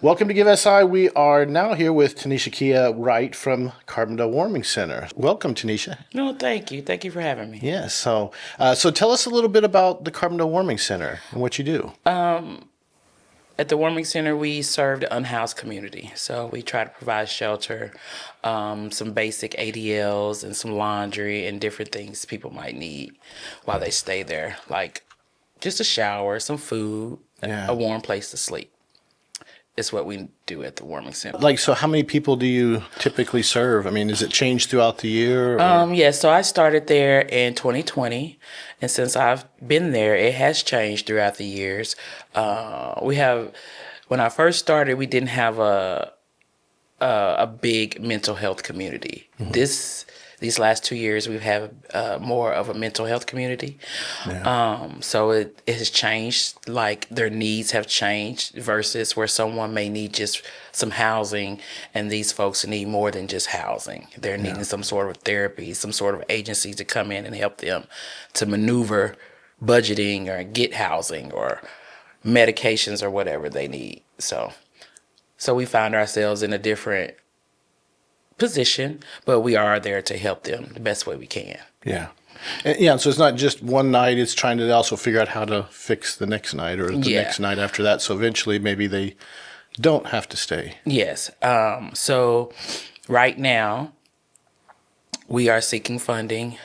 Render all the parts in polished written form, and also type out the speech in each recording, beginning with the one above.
Welcome to Give SI. We are now here with Tanisha Kia Wright from Carbondale Warming Center. Welcome, Tanisha. No, thank you. Thank you for having me. Yes. So tell us a little bit about the Carbondale Warming Center and what you do. At the Warming Center, we serve the unhoused community. So we try to provide shelter, some basic ADLs, and some laundry and different things people might need while they stay there, like just a shower, some food, Yeah. a warm place to sleep. It's what we do at the Warming Center. So how many people do you typically serve? I mean, does it change throughout the year? Yeah, so I started there in 2020, and since I've been there, it has changed throughout the years. When I first started, we didn't have a big mental health community. These last 2 years, we've had more of a mental health community. Yeah. So it has changed, like their needs have changed versus where someone may need just some housing, and these folks need more than just housing. They're needing some sort of therapy, some sort of agency to come in and help them to maneuver budgeting or get housing or medications or whatever they need. So we found ourselves in a different position, but we are there to help them the best way we can. Yeah. And, yeah, so it's not just one night, it's trying to also figure out how to fix the next night or the next night after that. So eventually maybe they don't have to stay. Yes. So right now we are seeking funding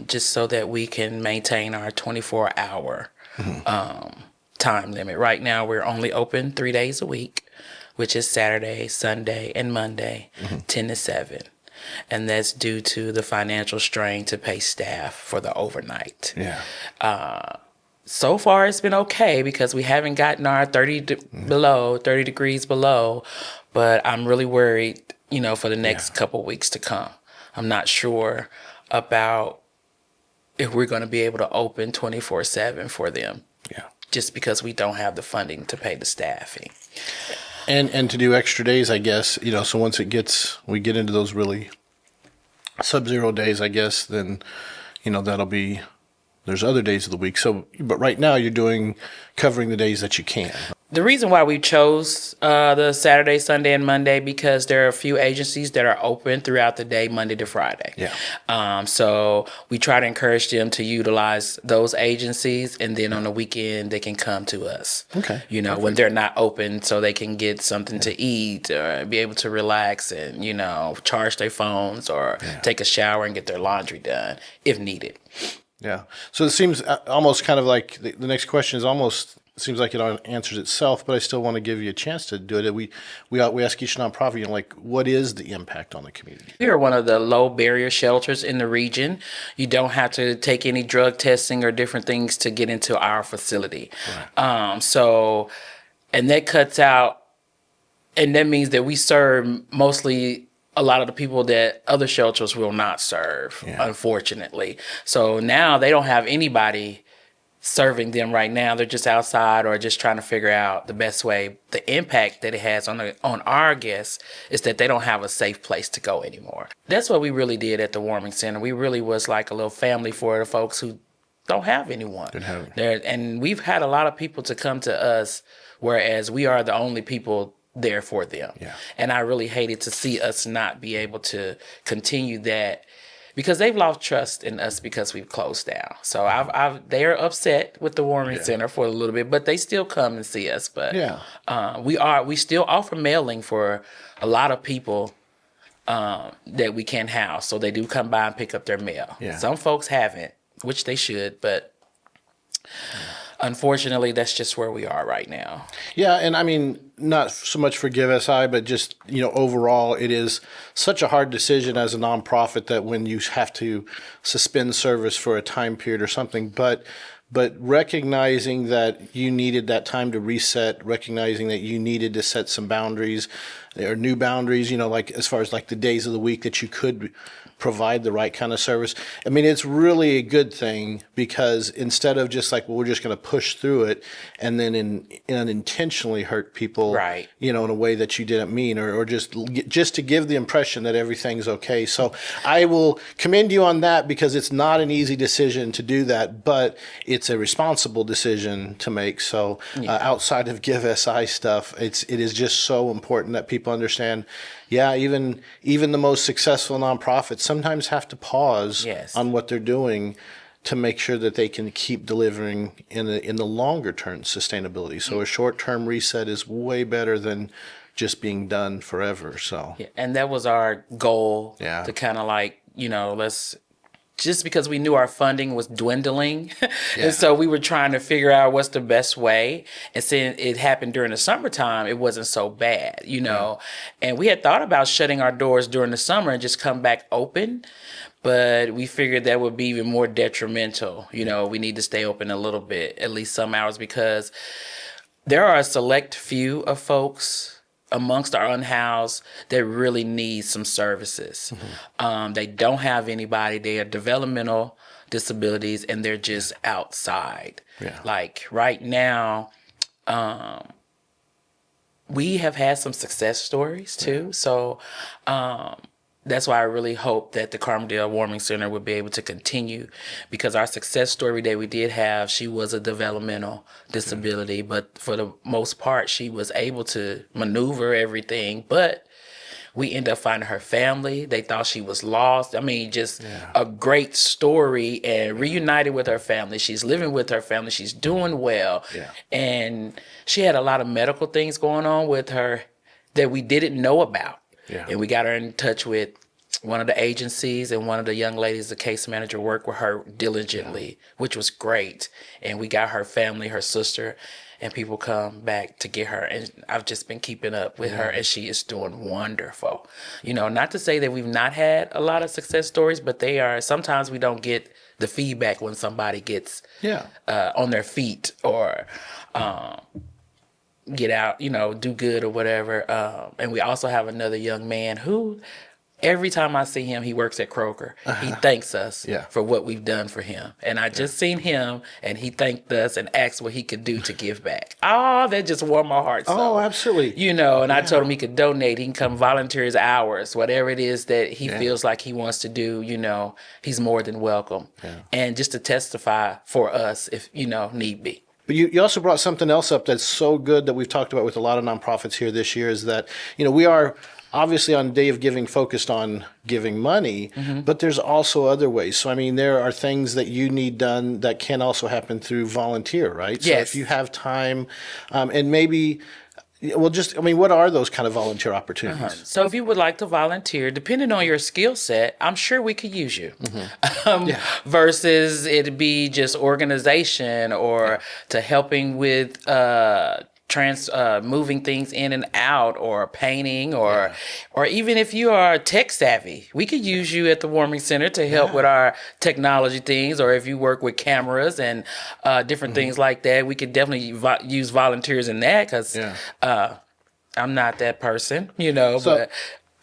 just so that we can maintain our 24-hour time limit. Right now we're only open 3 days a week, which is Saturday, Sunday, and Monday, 10 to 7. And that's due to the financial strain to pay staff for the overnight. Yeah. So far, it's been okay because we haven't gotten our 30 degrees below, but I'm really worried, for the next couple weeks to come. I'm not sure about if we're going to be able to open 24/7 for them. Yeah. Just because we don't have the funding to pay the staffing. And to do extra days, I guess, so once we get into those really sub-zero days, I guess, then, there's other days of the week. So, but right now you're covering the days that you can. The reason why we chose the Saturday, Sunday, and Monday because there are a few agencies that are open throughout the day, Monday to Friday. Yeah. So we try to encourage them to utilize those agencies, and then on the weekend they can come to us. Okay. When they're not open, so they can get something to eat or be able to relax and charge their phones or take a shower and get their laundry done if needed. Yeah. So it seems almost kind of like the next question is almost seems like it answers itself, but I still want to give you a chance to do it. We ask each nonprofit, what is the impact on the community? We are one of the low barrier shelters in the region. You don't have to take any drug testing or different things to get into our facility. Right. And that cuts out, and that means that we serve mostly a lot of the people that other shelters will not serve, unfortunately. So now they don't have anybody serving them right now. They're just outside or just trying to figure out the best way. The impact that it has on our guests is that they don't have a safe place to go anymore. That's what we really did at the Warming Center. We really was like a little family for the folks who don't have anyone. And we've had a lot of people to come to us, whereas we are the only people there for them. Yeah. And I really hated to see us not be able to continue that because they've lost trust in us because we've closed down. So they're upset with the Warming Center for a little bit, but they still come and see us. But we still offer mailing for a lot of people that we can house. So they do come by and pick up their mail. Yeah. Some folks haven't, which they should, but unfortunately, that's just where we are right now. Yeah, and I mean, not so much for Give SI, but just, overall, it is such a hard decision as a nonprofit that when you have to suspend service for a time period or something, but recognizing that you needed that time to reset, recognizing that you needed to set some boundaries or new boundaries, as far as the days of the week that you could provide the right kind of service. I mean, it's really a good thing because instead of just like, well, we're just going to push through it and then unintentionally hurt people, Right. in a way that you didn't mean, or just to give the impression that everything's okay. So I will commend you on that because it's not an easy decision to do that, but it's a responsible decision to make. So outside of Give SI stuff, it is just so important that people understand. Yeah, even the most successful nonprofits sometimes have to pause Yes. on what they're doing to make sure that they can keep delivering in the longer term sustainability. So a short term reset is way better than just being done forever. So Yeah, and that was our goal. Yeah. To kind of like, let's just because we knew our funding was dwindling. Yeah. And so we were trying to figure out what's the best way. And since it happened during the summertime, it wasn't so bad, And we had thought about shutting our doors during the summer and just come back open. But we figured that would be even more detrimental. We need to stay open a little bit, at least some hours, because there are a select few of folks amongst our unhoused that really need some services. They don't have anybody. They are developmental disabilities and they're just outside. Yeah. Like right now, we have had some success stories too. So that's why I really hope that the Carbondale Warming Center would be able to continue, because our success story that we did have, she was a developmental disability, but for the most part, she was able to maneuver everything. But we ended up finding her family. They thought she was lost. I mean, just a great story, and reunited with her family. She's living with her family. She's doing well. Yeah. And she had a lot of medical things going on with her that we didn't know about. Yeah. And we got her in touch with one of the agencies, and one of the young ladies, the case manager, worked with her diligently, which was great. And we got her family, her sister, and people come back to get her. And I've just been keeping up with her, and she is doing wonderful. Not to say that we've not had a lot of success stories, but sometimes we don't get the feedback when somebody gets on their feet or get out, do good or whatever. And we also have another young man who, every time I see him, he works at Kroger. He thanks us for what we've done for him. And I just seen him, and he thanked us and asked what he could do to give back. Oh, that just warmed my heart. Oh, absolutely. And I told him he could donate. He can come volunteer his hours, whatever it is that he feels like he wants to do, he's more than welcome. Yeah. And just to testify for us if, need be. But you also brought something else up that's so good that we've talked about with a lot of nonprofits here this year, is that, we are obviously on Day of Giving focused on giving money, but there's also other ways. So, I mean, there are things that you need done that can also happen through volunteer, right? So Yes. if you have time, and maybe, what are those kind of volunteer opportunities? So if you would like to volunteer, depending on your skill set, I'm sure we could use you. Versus it'd be just organization or to helping with moving things in and out, or painting, or even if you are tech savvy, we could use you at the warming center to help with our technology things. Or if you work with cameras and different things like that, we could definitely use volunteers in that, because I'm not that person, but.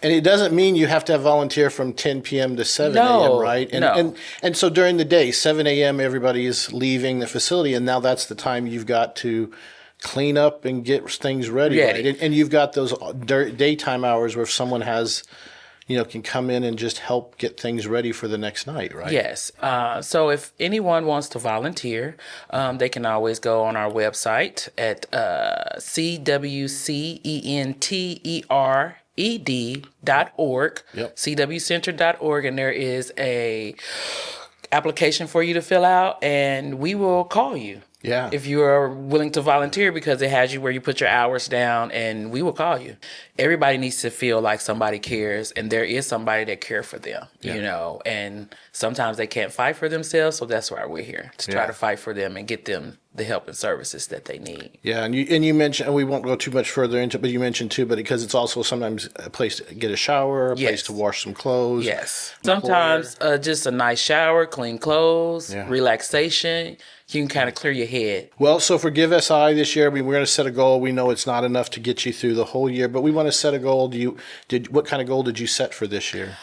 And it doesn't mean you have to have volunteer from 10 p.m. to 7 a.m., right? And so during the day, 7 a.m., everybody is leaving the facility, and now that's the time you've got to clean up and get things ready. Right? And you've got those daytime hours where if someone has, can come in and just help get things ready for the next night, right? Yes. So if anyone wants to volunteer, they can always go on our website at cwcentered.org, cwcenter.org, and there is a application for you to fill out, and we will call you. Yeah. If you are willing to volunteer, because it has you where you put your hours down, and we will call you. Everybody needs to feel like somebody cares, and there is somebody that cares for them, and sometimes they can't fight for themselves. So that's why we're here, to try to fight for them and get them the help and services that they need. Yeah. And you mentioned, and we won't go too much further into it, but you mentioned too, but because it's also sometimes a place to get a shower, a place to wash some clothes. Yes. Sometimes just a nice shower, clean clothes, relaxation. You can kind of clear your head. Well, so for Give SI this year, we're going to set a goal. We know it's not enough to get you through the whole year, but we want to set a goal. What kind of goal did you set for this year?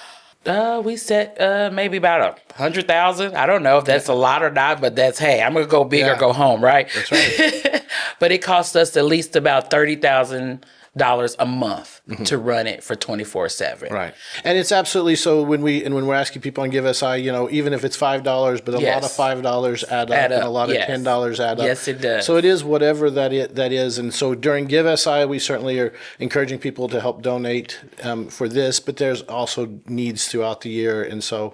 We set maybe about 100,000. I don't know if that's a lot or not, but that's, hey, I'm gonna go big or Yeah. go home, right? That's right. But it costs us at least about $30,000 a month to run it for 24/7. Right. And it's absolutely so when we're asking people on Give SI, even if it's $5, but a lot of Yes. $5 add up, Add and a up, lot of yes. $10 add up. Yes, it does. So it is whatever that is. And so during Give SI, we certainly are encouraging people to help donate for this, but there's also needs throughout the year. And so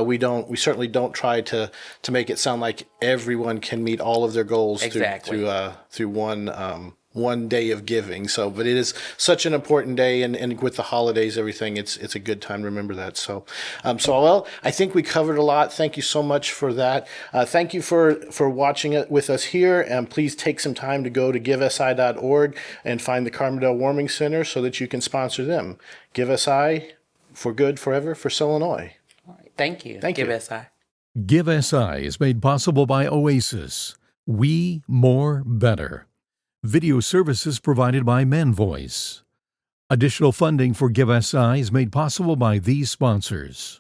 we certainly don't try to make it sound like everyone can meet all of their goals Exactly. through one day of giving. So, but it is such an important day, and with the holidays, everything, it's a good time to remember that. So, well, I think we covered a lot. Thank you so much for that. Thank you for watching it with us here, and please take some time to go to givesi.org and find the Carbondale Warming Center so that you can sponsor them. Give SI for good forever for Illinois. Thank you. Thank you. Give SI. Give SI is made possible by Oasis. We More Better. Video services provided by ManVoice. Additional funding for Give SI is made possible by these sponsors.